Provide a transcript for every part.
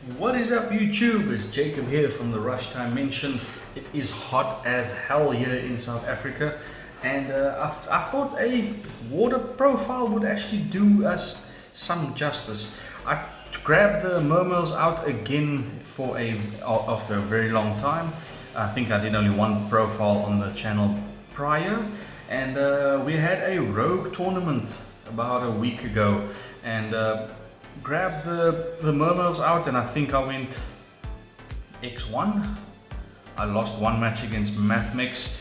What is up YouTube? It's Jacob here from the Rush Dimension. It is hot as hell here in South Africa, and I thought a water profile would actually do us some justice. I grabbed the Mermails out again after a very long time. I think I did only one profile on the channel prior, and we had a rogue tournament about a week ago, and grabbed the Mermails out, and I think I went X1. I lost one match against Mathmex.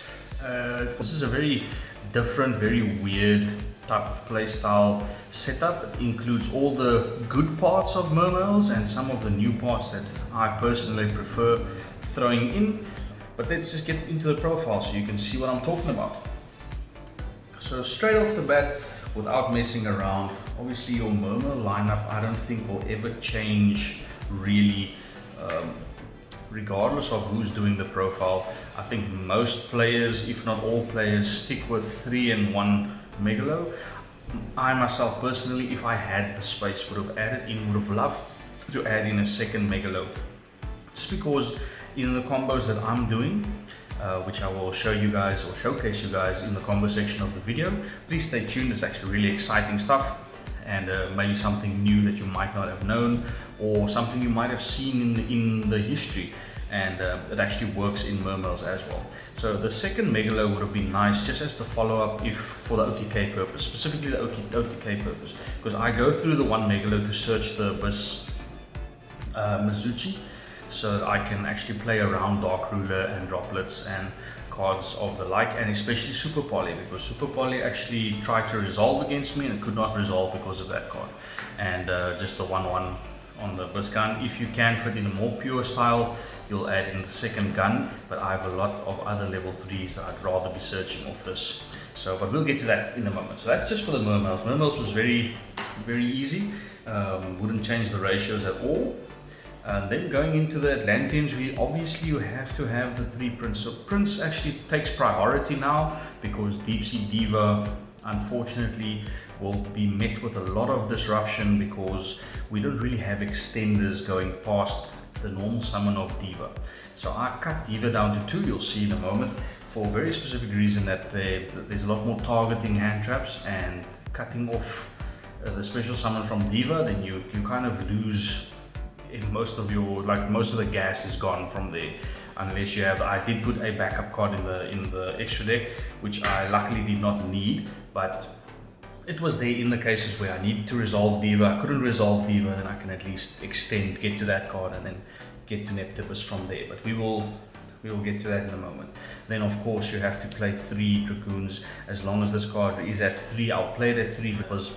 This is a very different, very weird type of playstyle setup. It includes all the good parts of Mermails and some of the new parts that I personally prefer throwing in. But let's just get into the profile so you can see what I'm talking about. So straight off the bat, without messing around, obviously your Mermail lineup I don't think will ever change really, regardless of who's doing the profile. I think most players, if not all players, stick with 3 and 1 Megalo. I myself personally, if I had the space, would have loved to add in a second Megalo, just because in the combos that I'm doing, which I will show you guys or showcase you guys in the combo section of the video. Please stay tuned, it's actually really exciting stuff, and maybe something new that you might not have known, or something you might have seen in the history, and it actually works in Mermails as well. So the second Megalo would have been nice just as the follow-up if for the OTK purpose, specifically the OTK purpose, because I go through the one Megalo to search the Abyss Mizuchi, so that I can actually play around Dark Ruler and Droplets and cards of the like, and especially Super Poly, because Super Poly actually tried to resolve against me and it could not resolve because of that card. And just the 1/1 on the Abyss gun. If you can fit in a more pure style, you'll add in the second gun, but I have a lot of other level 3s that I'd rather be searching off this. So, but we'll get to that in a moment. So that's just for the Mermails. Mermails was very easy, wouldn't change the ratios at all. And then going into the Atlanteans, you have to have the 3 Prince. So Prince actually takes priority now, because Deep Sea Diva unfortunately will be met with a lot of disruption, because we don't really have extenders going past the normal summon of Diva. So I cut Diva down to 2, you'll see in a moment, for a very specific reason, that there's a lot more targeting hand traps, and cutting off the special summon from Diva, then you kind of lose most of the gas is gone from there, unless you have. I did put a backup card in the extra deck, which I luckily did not need, but it was there in the cases where I needed to resolve Diva. I couldn't resolve Diva, then I can at least extend, get to that card, and then get to Neptipus from there. But we will get to that in a moment. Then of course you have to play 3 Dragoons. As long as this card is at 3, I'll play it at 3. It was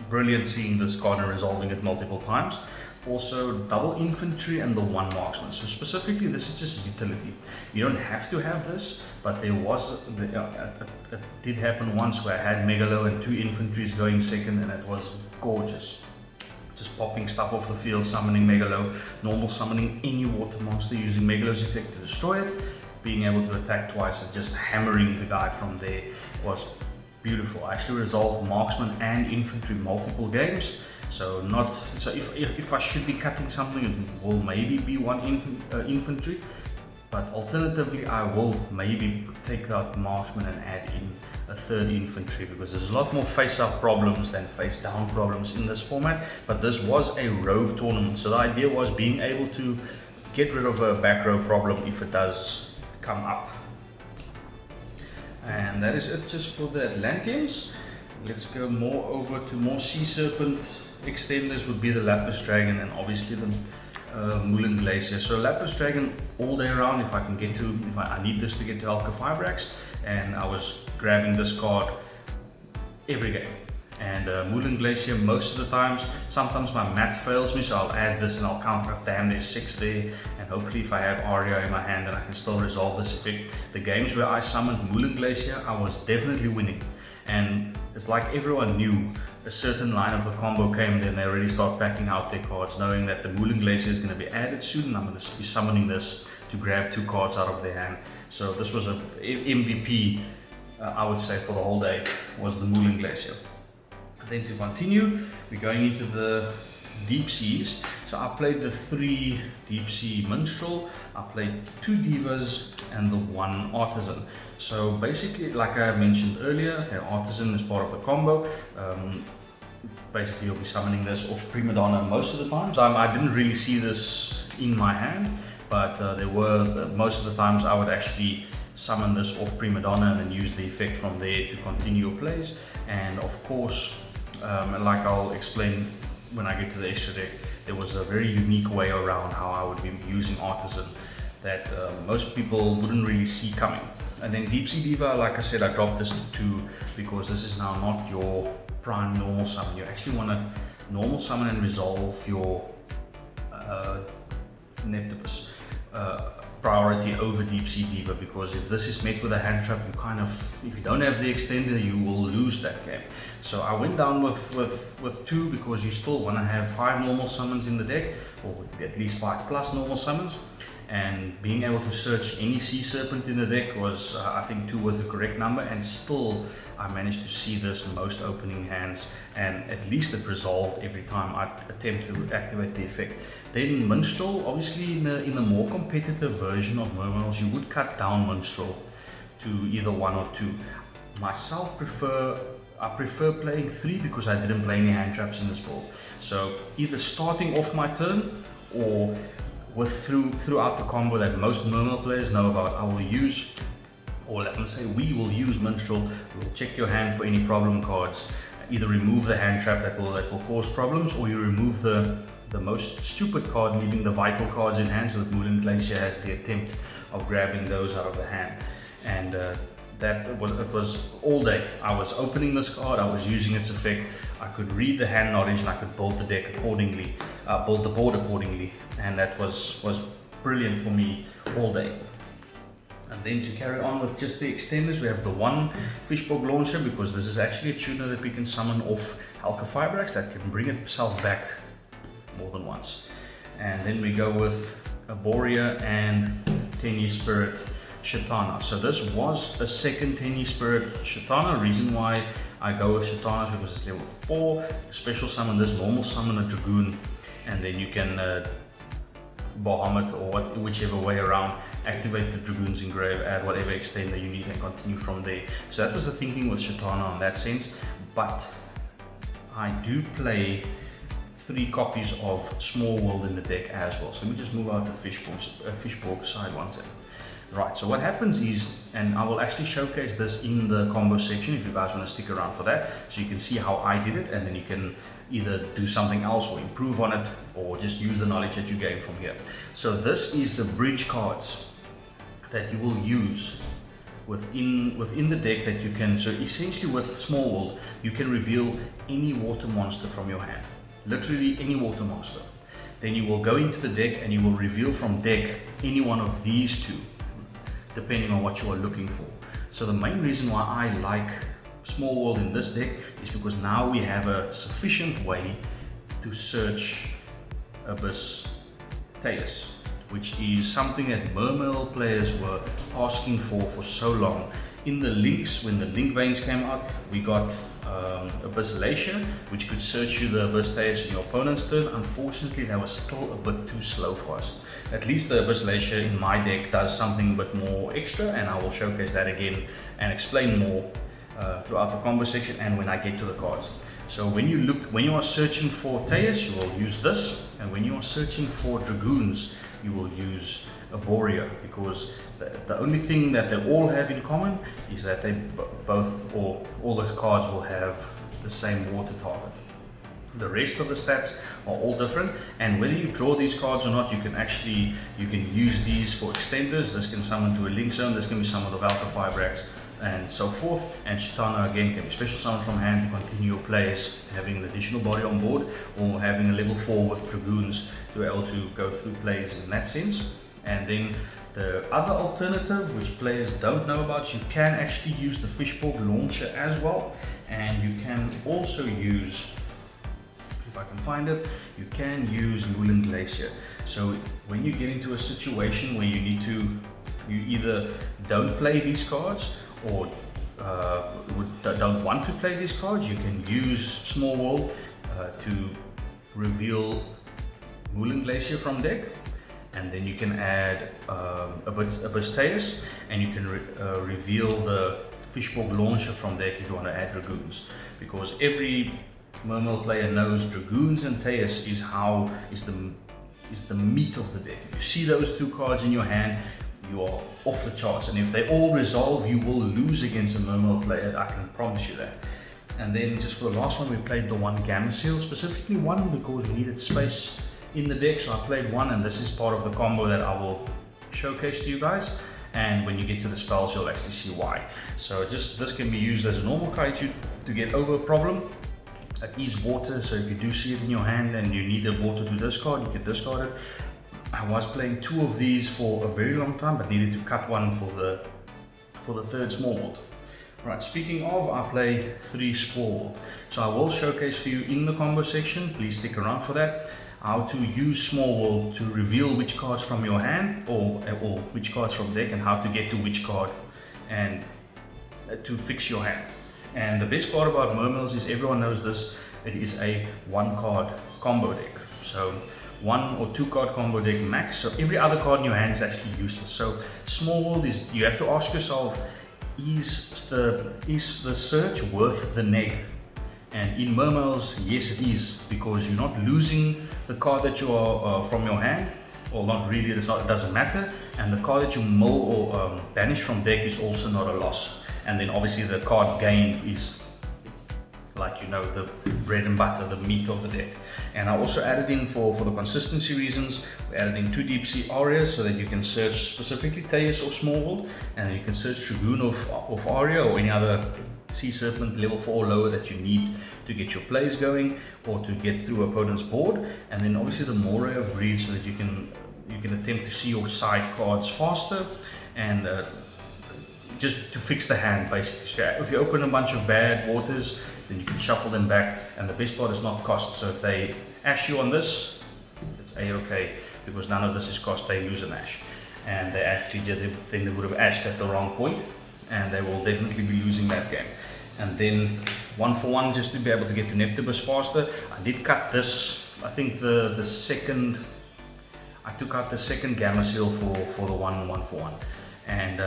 brilliant seeing this card and resolving it multiple times. Also double infantry and the 1 marksman. So specifically this is just utility. You don't have to have this, but it did happen once where I had Megalo and 2 infantries going second, and it was gorgeous. Just popping stuff off the field, summoning Megalo, normal summoning any water monster using Megalo's effect to destroy it, being able to attack twice and just hammering the guy from there was beautiful. I actually resolved marksman and infantry multiple games. So if I should be cutting something, it will maybe be 1 infantry, but alternatively I will maybe take out marksman and add in a 3rd infantry, because there's a lot more face-up problems than face-down problems in this format. But this was a rogue tournament, so the idea was being able to get rid of a back row problem if it does come up. And that is it just for the Atlanteans. Let's go over to more Sea Serpent extenders. Would be the Lapis Dragon and obviously the Moulin Glacier. So Lapis Dragon all day around if I can get to, I need this to get to Alka Fibrax, and I was grabbing this card every game. And Moulin Glacier most of the times. Sometimes my math fails me, so I'll add this and I'll count up, damn, there's 6 there, and hopefully if I have Aria in my hand, then I can still resolve this effect. The games where I summoned Moulin Glacier, I was definitely winning. And it's like everyone knew a certain line of the combo came, then they already start packing out their cards, knowing that the Moulin Glacier is going to be added soon, and I'm going to be summoning this to grab 2 cards out of their hand. So this was a MVP, I would say, for the whole day, was the Moulin Glacier. Then to continue, we're going into the deep seas. So I played the 3 Deep Sea Minstrel, I played 2 Divas and the 1 Artisan. So basically, like I mentioned earlier, okay, Artisan is part of the combo. Basically you'll be summoning this off Prima Donna most of the times. I didn't really see this in my hand, but most of the times I would actually summon this off Prima Donna and then use the effect from there to continue your plays. And of course, like I'll explain when I get to the extra deck, there was a very unique way around how I would be using Artisan that most people wouldn't really see coming. And then Deep Sea Diva, like I said, I dropped this to 2 because this is now not your prime normal summon. You actually want to normal summon and resolve your Neptibus priority over Deep Sea Diva, because if this is met with a hand trap, you kind of, if you don't have the extender, you will lose that game. So I went down with 2 because you still want to have 5 normal summons in the deck, or at least 5 plus normal summons. And being able to search any sea serpent in the deck was, I think 2 was the correct number, and still I managed to see this most opening hands, and at least it resolved every time I attempt to activate the effect. Then Minstrel, obviously in a more competitive version of Mermails, you would cut down Minstrel to either 1 or 2. Myself I prefer playing 3 because I didn't play any hand traps in this build. So either starting off my turn or throughout the combo that most Mermail players know about, I will use, or let me say we will use Minstrel. We'll check your hand for any problem cards, either remove the hand trap that will cause problems, or you remove the most stupid card, leaving the vital cards in hand, so that Mermail Glacier has the attempt of grabbing those out of the hand. And it was all day. I was opening this card, I was using its effect, I could read the hand knowledge, and I could build the deck accordingly, build the board accordingly, and that was brilliant for me all day. And then to carry on with just the extenders, we have the 1 Fishbowl Launcher, because this is actually a tuner that we can summon off Alka-Fibrax that can bring itself back more than once. And then we go with Arborea and 10-Year Spirit Shatana. So this was a second 10-Year Spirit Shatana. Reason why I go with Shatana is because it's level 4. Special summon this, normal summon a Dragoon, and then you can Bahamut or whichever way around, activate the Dragoon's Engrave, add whatever extender you need, and continue from there. So that was the thinking with Shatana in that sense. But I do play 3 copies of Small World in the deck as well. So let me just move out the Fishbowl side one second. Right, so what happens is, and I will actually showcase this in the combo section if you guys want to stick around for that, so you can see how I did it, and then you can either do something else or improve on it, or just use the knowledge that you gain from here. So this is the bridge cards that you will use within the deck that you can. So essentially with Small World, you can reveal any water monster from your hand, literally any water monster. Then you will go into the deck and you will reveal from deck any one of these 2, depending on what you are looking for. So the main reason why I like Small World in this deck is because now we have a sufficient way to search Abyss Tails, which is something that Mermail players were asking for so long. In the links, when the link veins came out, we got Abyss Glacier, which could search you the Abyss Tails in your opponent's turn. Unfortunately, that was still a bit too slow for us. At least the Abyss Glacier in my deck does something a bit more extra, and I will showcase that again and explain more throughout the combo section and when I get to the cards. So when you are searching for Tails, you will use this, and when you are searching for Dragoons, you will use Arborea, because the only thing that they all have in common is that they all those cards will have the same water target. The rest of the stats are all different, and whether you draw these cards or not, you can use these for extenders. This can summon to a Link Zone, this can be summoned of Alka-Fibrax, and so forth. And Shatana again can be special summoned from hand to continue your plays, having an additional body on board, or having a level 4 with Dragoons to be able to go through plays in that sense. And then the other alternative, which players don't know about, you can actually use the Fishbowl Launcher as well, and you can also use, if I can find it, you can use Mermail Glacier. So when you get into a situation where you either don't play these cards or don't want to play these cards, you can use Small World to reveal Moulin Glacier from deck, and then you can add Abyss, and you can reveal the Fishborg Launcher from deck if you want to add Dragoons, because every Mermail player knows Dragoons and Teus is the meat of the deck. You see those two cards in your hand, you are off the charts, and if they all resolve, you will lose against a Mermail player, I can promise you that. And then just for the last one, we played the one Gamma Seal, specifically one because we needed space in the deck, so I played one, and this is part of the combo that I will showcase to you guys, and when you get to the spells you'll actually see why. So this can be used as a normal kaiju to get over a problem. It is water, so if you do see it in your hand and you need a water to discard, you can discard it. I was playing 2 of these for a very long time, but needed to cut one for the third small world. Right, speaking of, I play 3 small world, so I will showcase for you in the combo section, please stick around for that, how to use small world to reveal which cards from your hand or which cards from deck, and how to get to which card and to fix your hand. And the best part about Mermails is everyone knows this, it is a 1-card combo deck. So 1 or 2 card combo deck max, so every other card in your hand is actually useless. So small world is, you have to ask yourself, is the search worth the neg? And in Mermails, yes it is, because you're not losing the card that you are from your hand, or not really, it doesn't matter, and the card that you mull or banish from deck is also not a loss. And then obviously the card gained is, like, you know, the bread and butter, the meat of the deck. And I also added in for the consistency reasons, we added in 2 deep sea arias so that you can search specifically Teus or small world, and you can search Dragoon of Aria or any other sea serpent level 4 or lower that you need to get your plays going or to get through opponent's board. And then obviously the Moray of Greed, so that you can attempt to see your side cards faster, and just to fix the hand basically. So if you open a bunch of bad waters, then you can shuffle them back, and the best part is not cost. So if they ash you on this, it's a-okay, because none of this is cost, they lose an ash. And they actually then they would have ashed at the wrong point, and they will definitely be losing that game. And then 1 for 1, just to be able to get to Neptibus faster. I did cut this, I think the second, I took out the second Gamma Seal for the 1 for 1. And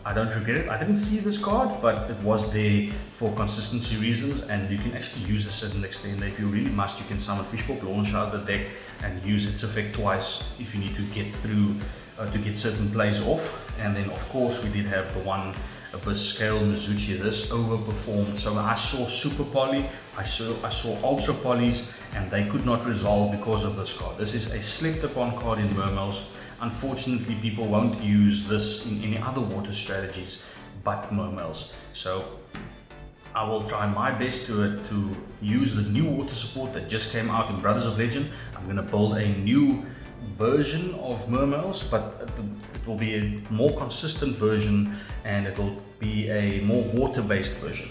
I don't regret it. I didn't see this card, but it was there for consistency reasons, and you can actually use this as an extender. If you really must, you can summon Fishborg Launcher out of the deck and use its effect twice if you need to get through, to get certain plays off. And then of course we did have the one Abyss Scale Mizuchi. This overperformed. So I saw Super Poly, I saw Ultra Polys, and they could not resolve because of this card. This is a slept upon card in Mermails. Unfortunately, people won't use this in any other water strategies but Mermails. So I will try my best to use the new water support that just came out in Brothers of Legend. I'm going to build a new version of Mermails, but it will be a more consistent version, and it will be a more water-based version.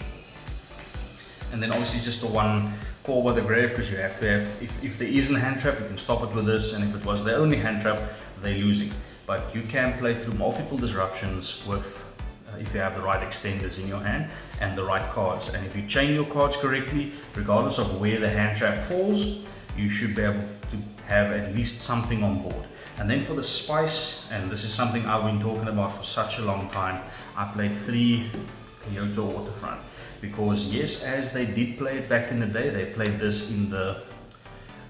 And then obviously just the one Call by the Grave, because you have to have, if there is a hand trap, you can stop it with this, and if it was the only hand trap, they're losing. But you can play through multiple disruptions with if you have the right extenders in your hand and the right cards. And if you chain your cards correctly, regardless of where the hand trap falls, you should be able to have at least something on board. And then for the spice, and this is something I've been talking about for such a long time, I played 3 Kyoto Waterfront. Because yes, as they did play it back in the day, they played this in the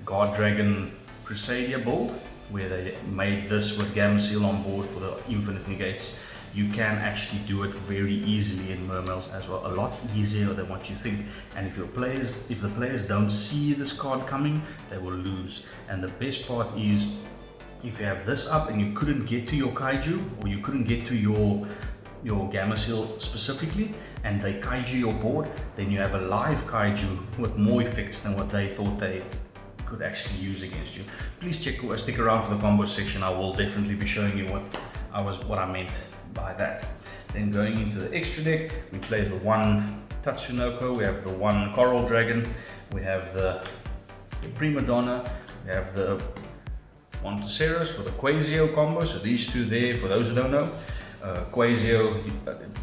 Guard Dragon Crusadia build, where they made this with Gamma Seal on board for the infinite negates. You can actually do it very easily in Mermails as well, a lot easier than what you think. And if the players don't see this card coming, they will lose. And the best part is, if you have this up and you couldn't get to your kaiju, or you couldn't get to your Gamma Seal specifically, and they kaiju your board, then you have a live kaiju with more effects than what they thought they could actually use against you. Please stick around for the combo section. I will definitely be showing you what I meant by that. Then going into the extra deck, we play the 1 Tatsunoko, we have the 1 Coral Dragon, we have the Prima Donna, we have the 1 Tesseros for the Quasio combo. So these 2 there, for those who don't know, Quasio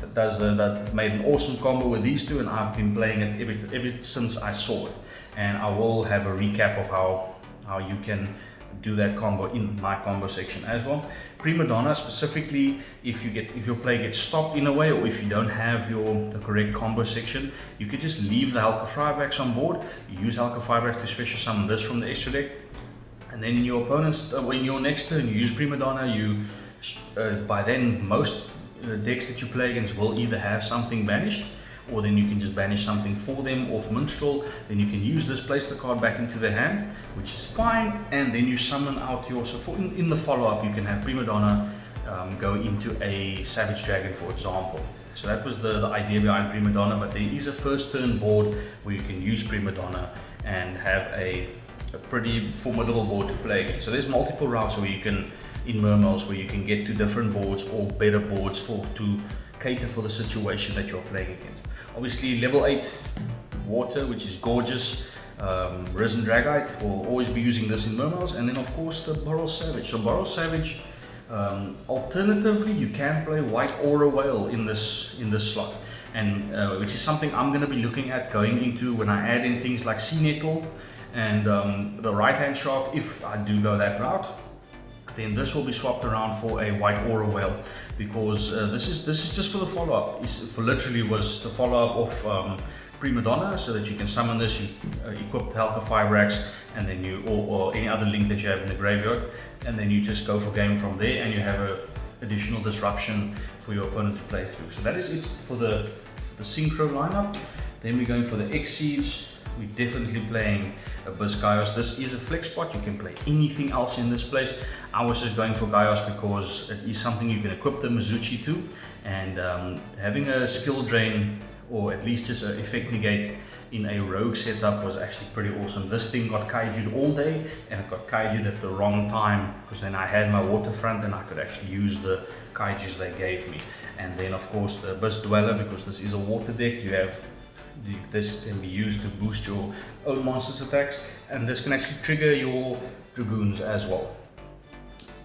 that made an awesome combo with these 2, and I've been playing it ever since I saw it. And I will have a recap of how you can do that combo in my combo section as well. Prima Donna specifically, if your player gets stopped in a way, or if you don't have the correct combo section, you could just leave the Helka Firebacks on board. You use Helka Firebacks to special summon this from the extra deck, and then in your opponent's in your next turn you use Prima Donna. You by then most decks that you play against will either have something banished, or then you can just banish something for them off Minstrel. Then you can use this, place the card back into their hand, which is fine, and then you summon out your, so for in the follow-up you can have Prima Donna go into a Savage Dragon, for example. So that was the idea behind Prima Donna, but there is a first turn board where you can use Prima Donna and have a pretty formidable board to play against. So there's multiple routes where you can, in Mermails, where you can get to different boards or better boards to cater for the situation that you're playing against. Obviously level 8 water, which is gorgeous. Risen Dragite, will always be using this in Mermails, and then of course the Boral Savage. So Boral Savage, alternatively you can play White Aura Whale in this slot, and which is something I'm going to be looking at going into when I add in things like Sea Nettle and the Right Hand Shark. If I do go that route, then this will be swapped around for a White Aura Whale, because this is just for the follow-up. For literally was the follow-up of Prima Donna, so that you can summon this, you equip the Helka Firebacks, and then you or any other link that you have in the graveyard, and then you just go for game from there, and you have a additional disruption for your opponent to play through. So that is it for the synchro lineup. Then we're going for the X-Seeds. We're definitely playing Abyss Gaios. This is a flex spot. You can play anything else in this place. I was just going for Gaios because it is something you can equip the Mizuchi to, and having a skill drain, or at least just an effect negate in a rogue setup, was actually pretty awesome. This thing got kaiju'd all day, and it got kaiju'd at the wrong time, because then I had my waterfront and I could actually use the kaijus they gave me. And then of course the Abyss Dweller, because this is a water deck, this can be used to boost your own monsters' attacks, and this can actually trigger your dragoons as well.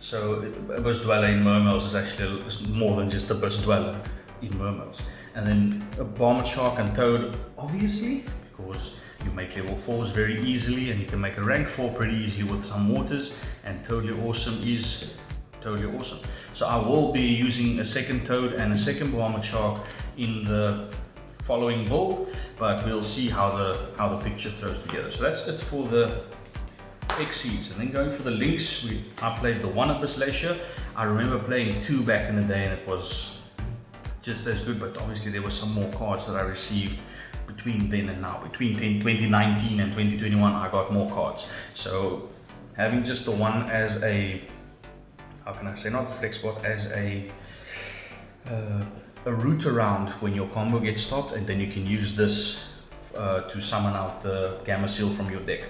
So Abyss Dweller in Mermails is actually more than just Abyss Dweller in Mermails. And then a Barmet Shark and Toad, obviously, because you make level 4s very easily, and you can make a rank 4 pretty easily with some waters, and Totally Awesome is totally awesome. So I will be using a second Toad and a second Barmet Shark in the following build, but we'll see how the picture throws together. So that's it for the X-Seeds. And then going for the links, I played the one Abyss Glacier. I remember playing 2 back in the day, and it was just as good, but obviously there were some more cards that I received between then and now. Between 2019 and 2021 I got more cards. So having just the one as a, how can I say, not flex spot, as a route around when your combo gets stopped, and then you can use this to summon out the Gamma Seal from your deck.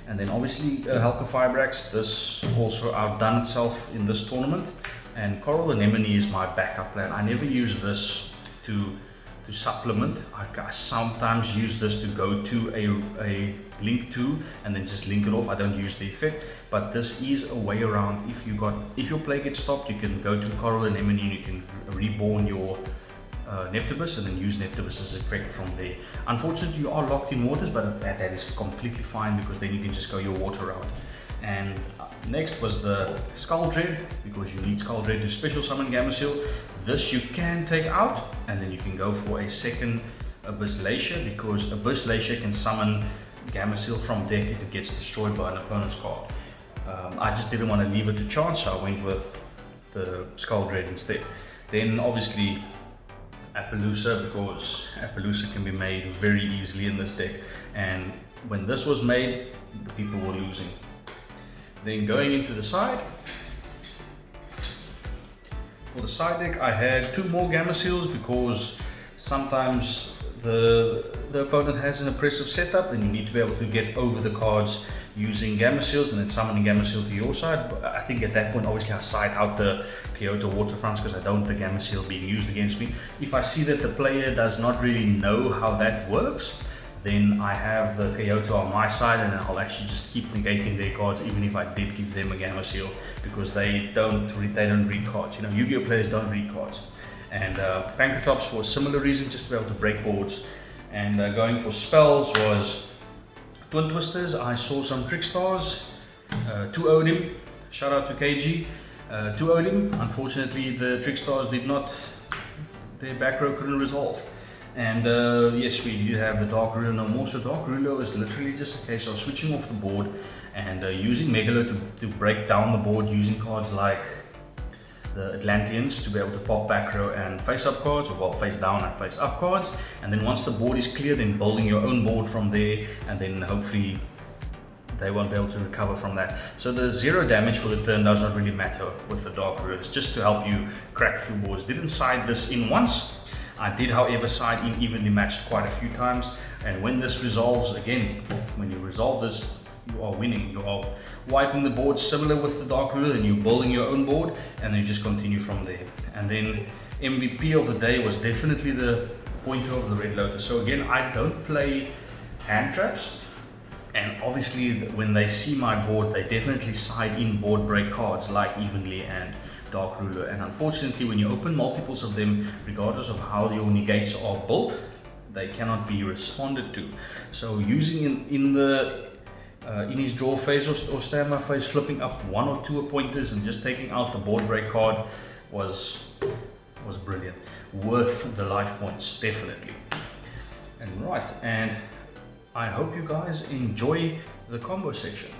And then obviously Helka Firebacks, this also outdone itself in this tournament, and Coral Anemone is my backup plan. I never use this to supplement. I sometimes use this to go to a link to and then just link it off. I don't use the effect, but this is a way around. If your play gets stopped, you can go to Coral Anemone and you can reborn your Neptibus, and then use Neptibus's effect from there. Unfortunately, you are locked in waters, but that is completely fine, because then you can just go your water route. And next was the Skull Dread, because you need Skull Dread to special summon Gamma Seal. This you can take out, and then you can go for a second Abyss Glacier, because Abyss Glacier can summon Gamma Seal from deck if it gets destroyed by an opponent's card. I just didn't want to leave it to chance, so I went with the Skull Dread instead. Then obviously Appaloosa, because Appaloosa can be made very easily in this deck, and when this was made, the people were losing. Then going into the side, for the side deck I had 2 more Gamma Seals, because sometimes the opponent has an oppressive setup and you need to be able to get over the cards using Gamma Seals and then summoning Gamma Seal to your side. But I think at that point obviously I side out the Kyoto Waterfronts, because I don't want the Gamma Seal being used against me. If I see that the player does not really know how that works, then I have the Kyoto on my side, and I'll actually just keep negating their cards, even if I did give them a Gamma Seal, because they don't read cards. You know, Yu-Gi-Oh players don't read cards. And Pancratops for a similar reason, just to be able to break boards. And going for spells was Twin Twisters. I saw some Trickstars, 2 Odim, shout out to KG, to Odin. Unfortunately, the Trickstars did not, their back row couldn't resolve. And yes, we do have the Dark Ruler no more. So Dark Ruler is literally just a case of switching off the board and using Megalo to break down the board, using cards like the Atlanteans to be able to pop back row and face up cards, or well, face down and face up cards. And then once the board is clear, then building your own board from there, and then hopefully they won't be able to recover from that. So the 0 damage for the turn does not really matter with the Dark Ruler. It's just to help you crack through boards. Didn't side this in once. I did, however, side in evenly matched quite a few times. And when this resolves, again, when you resolve this, you are winning. You are wiping the board similar with the Dark Ruler, and you're building your own board, and then you just continue from there. And then MVP of the day was definitely the pointer of the Red Lotus. So again, I don't play hand traps, and obviously when they see my board, they definitely side in board break cards like Evenly and Dark Ruler. And unfortunately, when you open multiples of them, regardless of how your negates are built, they cannot be responded to. So using in his draw phase or standby phase, flipping up 1 or 2 pointers and just taking out the board break card was brilliant. Worth the life points, definitely. And right, and I hope you guys enjoy the combo section.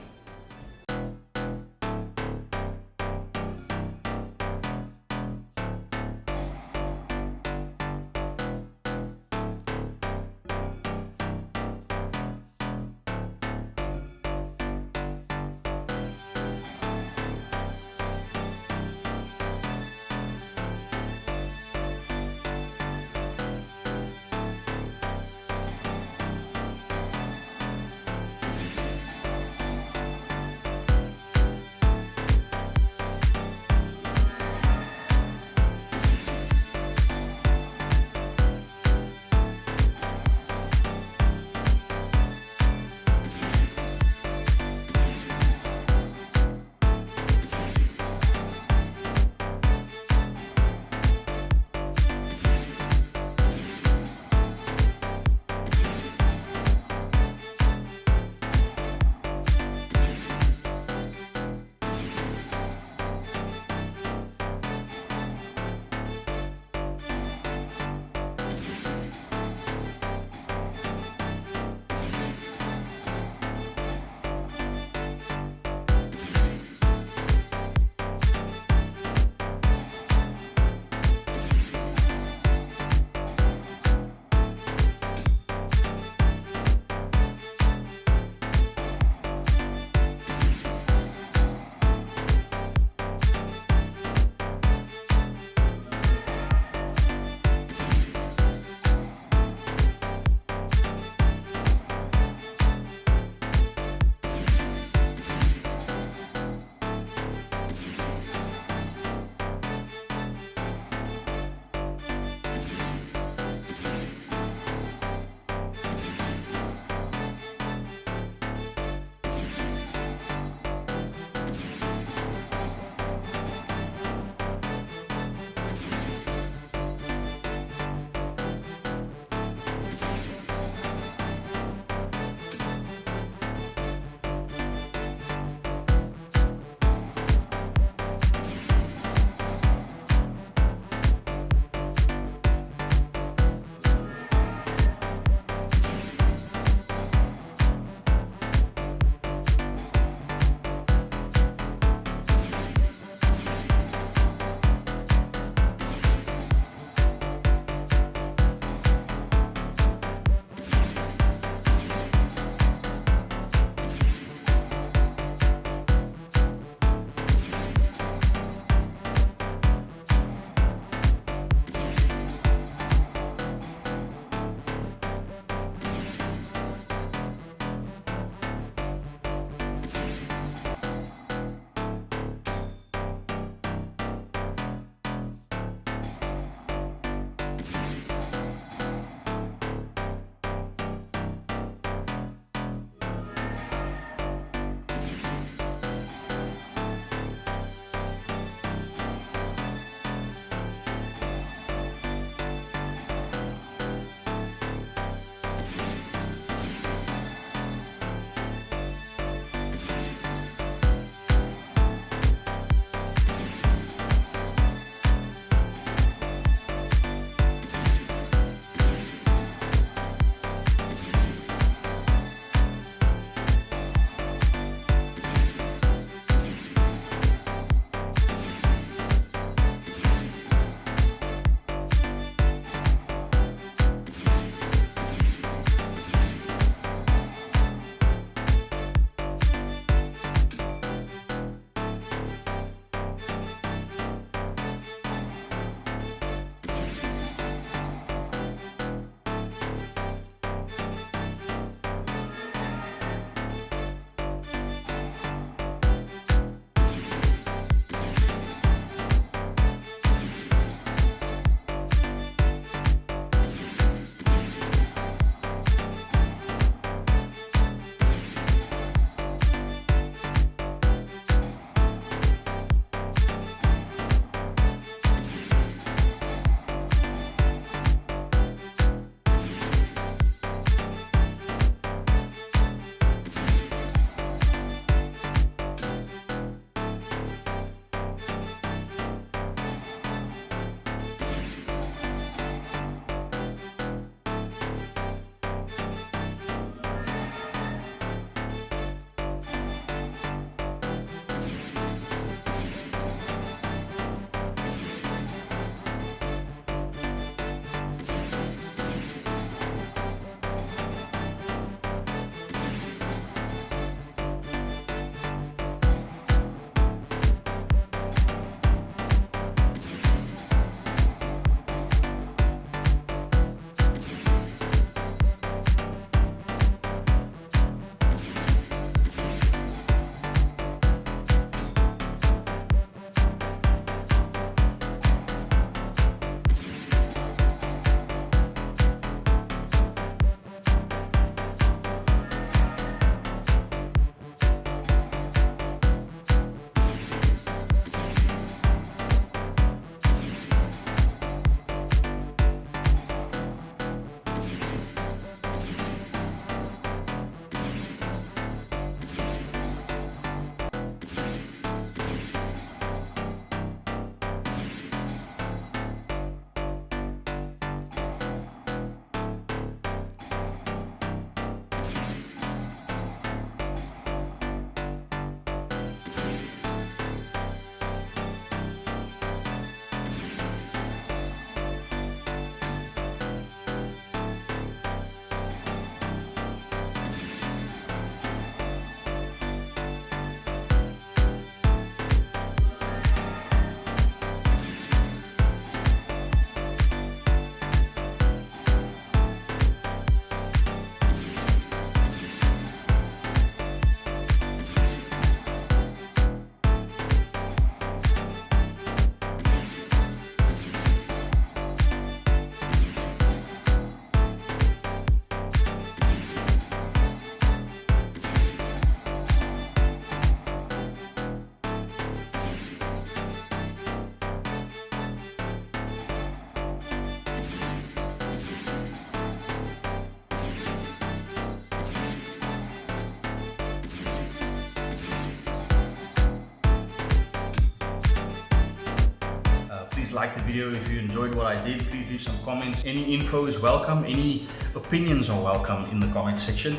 Please like the video if you enjoyed what I did. Please leave some comments. Any info is welcome. Any opinions are welcome in the comment section.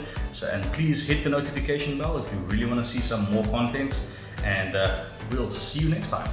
And please hit the notification bell if you really want to see some more content. And we'll see you next time.